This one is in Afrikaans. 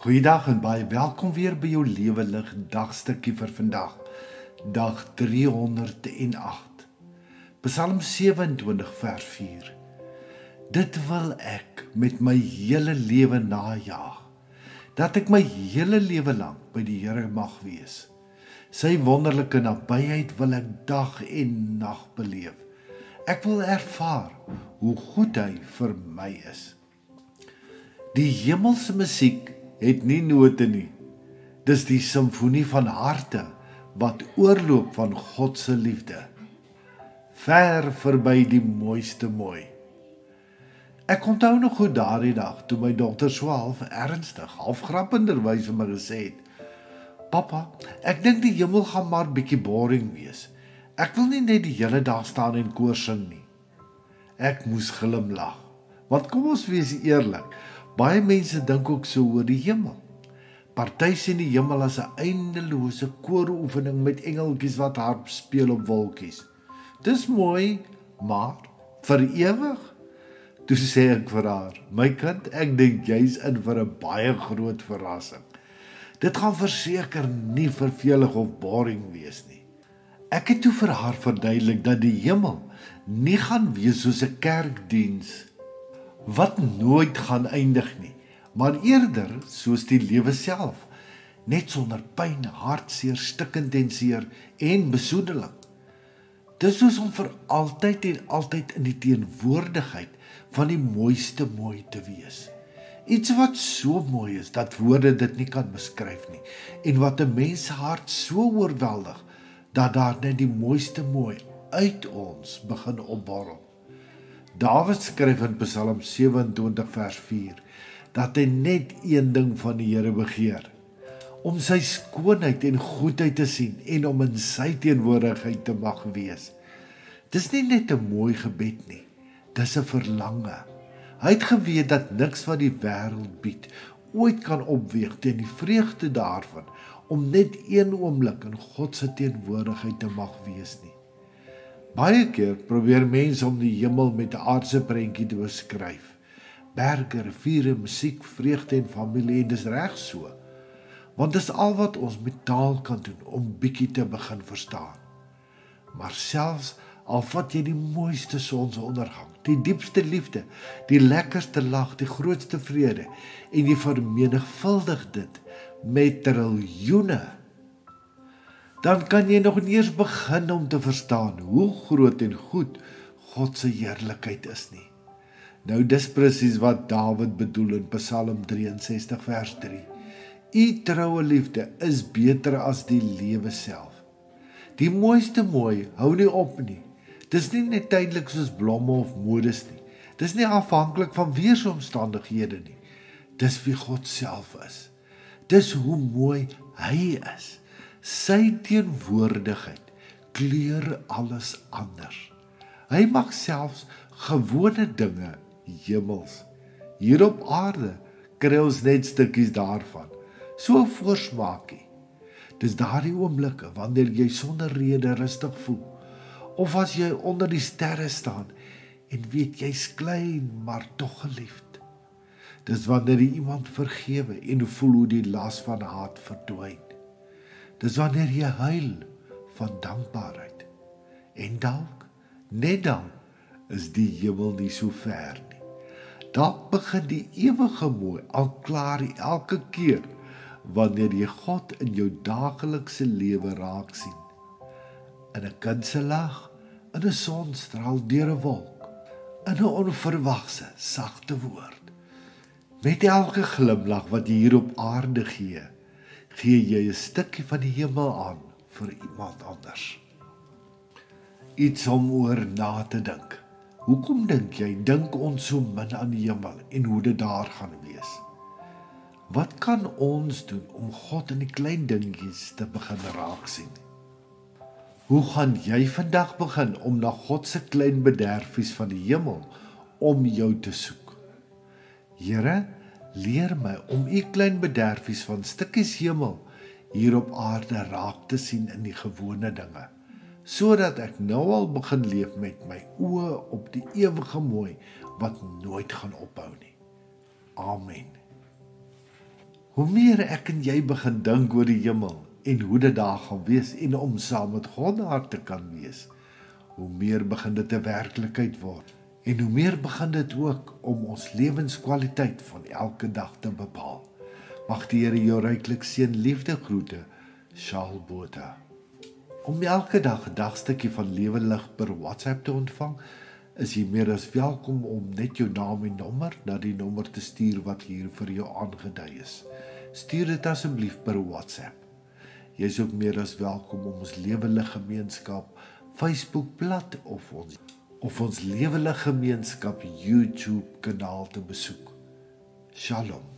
Goeiedag en baie welkom weer by jou Lewe Lig dagstukkie vir vandag, dag 308. Psalm 27 vers 4. Dit wil ek met my hele lewe najaag, dat ek my hele lewe lang by die Here mag wees. Sy wonderlike nabyheid wil ek dag en nag beleef. Ek wil ervaar hoe goed hy vir my is. Die hemelse musiek het nie note nie. Dis die simfonie van harte wat oorloop van God se liefde. Ver verby die mooiste mooi. Ek onthou nog goed daardie dag toe my dogter so half ernstig, half grappenderwys vir my gesê het: "Papa, ek dink die hemel gaan maar bietjie boring wees. Ek wil nie net die hele dag staan en koor sing nie." Ek moes glimlag, want kom ons wees eerlik, baie mense dink ook so oor die hemel. Party sien die hemel as 'n eindelose kooroefening met engeltjies wat harp speel op wolkies. Dis mooi, maar vir ewig? Toe sê ek vir haar: "My kind, ek dink jy's in vir 'n baie groot verrassing. Dit gaan verseker nie vervelig of boring wees nie." Ek het toe vir haar verduidelik dat die hemel nie gaan wees soos 'n kerkdiens wat nooit gaan eindig nie, maar eerder soos die lewe self, net sonder pyn, hartseer, stikkend en seer en besoedeling. Dis soos om vir altyd en altyd in die teenwoordigheid van die mooiste mooi te wees. Iets wat so mooi is dat woorde dit nie kan beskryf nie, en wat 'n mens se hart so oorweldig dat daar net die mooiste mooi uit ons begin opborrel. Dawid skryf in Psalm 27 vers 4 dat hy net een ding van die Here begeer: om sy skoonheid en goedheid te sien en om in sy teenwoordigheid te mag wees. Dis nie net 'n mooi gebed nie, dis 'n verlange. Hy het geweet dat niks wat die wêreld bied ooit kan opweeg teen die vreugde daarvan om net een oomblik in God se teenwoordigheid te mag wees nie. Baie keer probeer mense om die hemel met 'n aardse prentjie te beskryf. Berge, riviere, musiek, vreugde en familie, en dis reg so. Want dis al wat ons met taal kan doen om bietjie te begin verstaan. Maar selfs al vat jy die mooiste sonsondergang, die diepste liefde, die lekkerste lag, die grootste vrede, en jy vermenigvuldig dit met triljoene, dan kan jy nog nie eens begin om te verstaan hoe groot en goed God se heerlikheid is nie. Nou dis presies wat Dawid bedoel in Psalm 63 vers 3. U troue liefde is beter as die lewe self. Die mooiste mooi hou nie op nie. Dis nie net tydelik soos blomme of modes nie. Dis nie afhanklik van weeromstandighede nie. Dis wie God self is. Dis hoe mooi hy is. Sy teenwoordigheid kleur alles anders. Hy maak selfs gewone dinge hemels. Hier op aarde kry ons net stukkies daarvan. So 'n voorsmaakie. Dis daardie oomblikke wanneer jy sonder rede rustig voel, of as jy onder die sterre staan en weet jy's klein maar tog geliefd. Dis wanneer jy iemand vergewe en voel hoe die las van haat verdwyn. Dis wanneer jy huil van dankbaarheid. En dalk, net dan, is die hemel nie so ver nie. Dalk begin die ewige mooi al klaar elke keer wanneer jy God in jou daaglikse lewe raak sien. In 'n kind se lag, in 'n sonstraal deur 'n wolk, in 'n onverwagse, sagte woord. Met elke glimlag wat jy hier op aarde gee jy 'n stukkie van die hemel aan vir iemand anders. Iets om oor na te dink. Hoekom dink ons so min aan die hemel en hoe dit daar gaan wees? Wat kan ons doen om God in die klein dingetjies te begin raak sien? Hoe gaan jy vandag begin om na God se klein bederfies van die hemel om jou te soek? Here, leer my om u klein bederfies van stukkies hemel hier op aarde raak te sien in die gewone dinge, sodat ek nou al begin leef met my oë op die ewige mooi wat nooit gaan ophou nie. Amen. Hoe meer ek en jy begin dink oor die hemel en hoe dit daar gaan wees en om saam met God daar te kan wees, hoe meer begin dit 'n werklikheid word en hoe meer begin dit ook om ons lewenskwaliteit van elke dag te bepaal. Mag die Here jou ryklik seën. Liefde groete, Charles Botha. Om elke dag 'n dagstukkie van Lewe Lig per WhatsApp te ontvang, is jy meer as welkom om net jou naam en nommer na die nommer te stuur wat hier vir jou aangedui is. Stuur dit asseblief per WhatsApp. Jy is ook meer as welkom om ons Lewe Lig Gemeenskap Facebookblad of ons Lewe Lig Gemeenskap YouTube kanaal te besoek. Shalom.